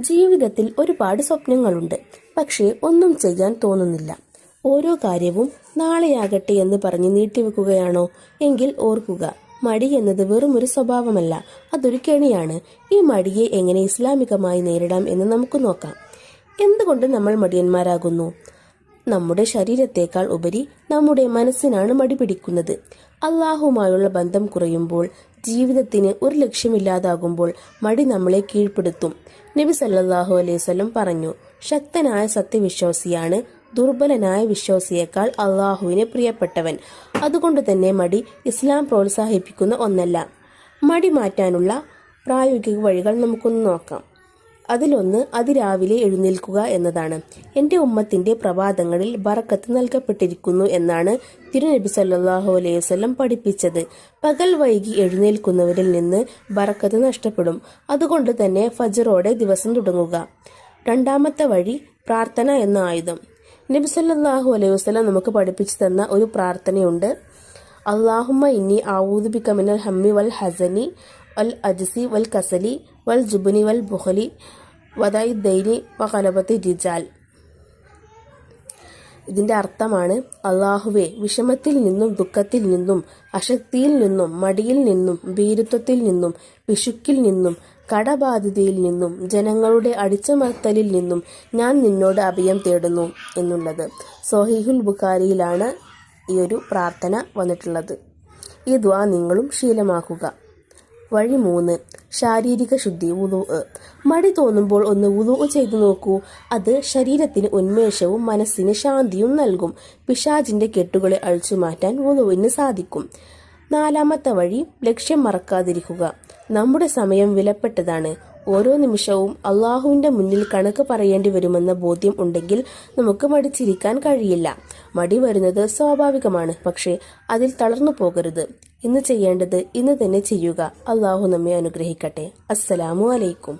ജീവിതത്തിൽ ഒരുപാട് സ്വപ്നങ്ങളുണ്ട്, പക്ഷേ ഒന്നും ചെയ്യാൻ തോന്നുന്നില്ല. ഓരോ കാര്യവും നാളെയാകട്ടെ എന്ന് പറഞ്ഞ് നീട്ടിവെക്കുകയാണോ? എങ്കിൽ ഓർക്കുക, മടി എന്നത് വെറും ഒരു സ്വഭാവമല്ല, അതൊരു കെണിയാണ്. ഈ മടിയെ എങ്ങനെ ഇസ്ലാമികമായി നേരിടാം എന്ന് നമുക്ക് നോക്കാം. എന്തുകൊണ്ട് നമ്മൾ മടിയന്മാരാകുന്നു? നമ്മുടെ ശരീരത്തേക്കാൾ ഉപരി നമ്മുടെ മനസ്സിനാണ് മടി പിടിക്കുന്നത്. അള്ളാഹുമായുള്ള ബന്ധം കുറയുമ്പോൾ, ജീവിതത്തിന് ഒരു ലക്ഷ്യമില്ലാതാകുമ്പോൾ മടി നമ്മളെ കീഴ്പ്പെടുത്തും. നബി സല്ലല്ലാഹു അലൈഹി വസല്ലം പറഞ്ഞു, ശക്തനായ സത്യവിശ്വാസിയാണ് ദുർബലനായ വിശ്വാസിയേക്കാൾ അള്ളാഹുവിന് പ്രിയപ്പെട്ടവൻ. അതുകൊണ്ട് തന്നെ മടി ഇസ്ലാം പ്രോത്സാഹിപ്പിക്കുന്ന ഒന്നല്ല. മടി മാറ്റാനുള്ള പ്രായോഗിക വഴികൾ നമുക്കൊന്ന് നോക്കാം. അതിലൊന്ന് അതിരാവിലെ എഴുന്നേൽക്കുക എന്നതാണ്. എൻ്റെ ഉമ്മത്തിൻ്റെ പ്രഭാതങ്ങളിൽ ബറക്കത്ത് നൽകപ്പെട്ടിരിക്കുന്നു എന്നാണ് തിരുനബി സല്ലല്ലാഹു അലൈഹി വസല്ലം പഠിപ്പിച്ചത്. പകൽ വൈകി എഴുന്നേൽക്കുന്നവരിൽ നിന്ന് ബറക്കത്ത് നഷ്ടപ്പെടും. അതുകൊണ്ട് തന്നെ ഫജ്റോടെ ദിവസം തുടങ്ങുക. രണ്ടാമത്തെ വഴി പ്രാർത്ഥന എന്ന ആയുധം. നബി സല്ലല്ലാഹു അലൈഹി വസല്ലം നമുക്ക് പഠിപ്പിച്ചു തന്ന ഒരു പ്രാർത്ഥനയുണ്ട്. അല്ലാഹുമ്മ ഇന്നി അഊദു ബിക മിനൽ ഹമ്മി വൽ ഹസനി വൽ അജ്സി വൽ കസലി വൽ ജുബ്നി വൽ ബുഖലി വദാഇ ദൈനി വഖലബത്തി റിജാൽ. ഇതിന്റെ അർത്ഥമാണ്, അള്ളാഹുവെ, വിഷമത്തിൽ നിന്നും ദുഃഖത്തിൽ നിന്നും അശക്തിയിൽ നിന്നും മടിയിൽ നിന്നും ഭീരുത്വത്തിൽ നിന്നും പിശുക്കിൽ നിന്നും കടബാധിതയിൽ നിന്നും ജനങ്ങളുടെ അടിച്ചമർത്തലിൽ നിന്നും ഞാൻ നിന്നോട് അഭയം തേടുന്നു എന്നുള്ളത്. സ്വഹീഹുൽ ബുഖാരിയിലാണ് ഈ ഒരു പ്രാർത്ഥന വന്നിട്ടുള്ളത്. ഈ ദുആ നിങ്ങളും ശീലമാക്കുക. വഴി 3, ശാരീരിക ശുദ്ധി, വുളൂഅ്. മടി തോന്നുമ്പോൾ ഒന്ന് വുളൂഅ് ചെയ്തു നോക്കൂ. അത് ശരീരത്തിന് ഉന്മേഷവും മനസ്സിന് ശാന്തിയും നൽകും. പിശാചിന്റെ കെട്ടുകളെ അഴിച്ചു മാറ്റാൻ വുളൂഇന് സാധിക്കും. 4ാമത്തെ വഴി, ലക്ഷ്യം മറക്കാതിരിക്കുക. നമ്മുടെ സമയം വിലപ്പെട്ടതാണ്. ഓരോ നിമിഷവും അള്ളാഹുവിന്റെ മുന്നിൽ കണക്ക് പറയേണ്ടി വരുമെന്ന ബോധ്യം ഉണ്ടെങ്കിൽ നമുക്ക് മടിച്ചിരിക്കാൻ കഴിയില്ല. മടി വരുന്നത് സ്വാഭാവികമാണ്, പക്ഷേ അതിൽ തളർന്നു പോകരുത്. ഇന്ന് ചെയ്യേണ്ടത് ഇന്ന് തന്നെ ചെയ്യുക. അള്ളാഹു നമ്മെ അനുഗ്രഹിക്കട്ടെ. അസ്സലാമു അലൈക്കും.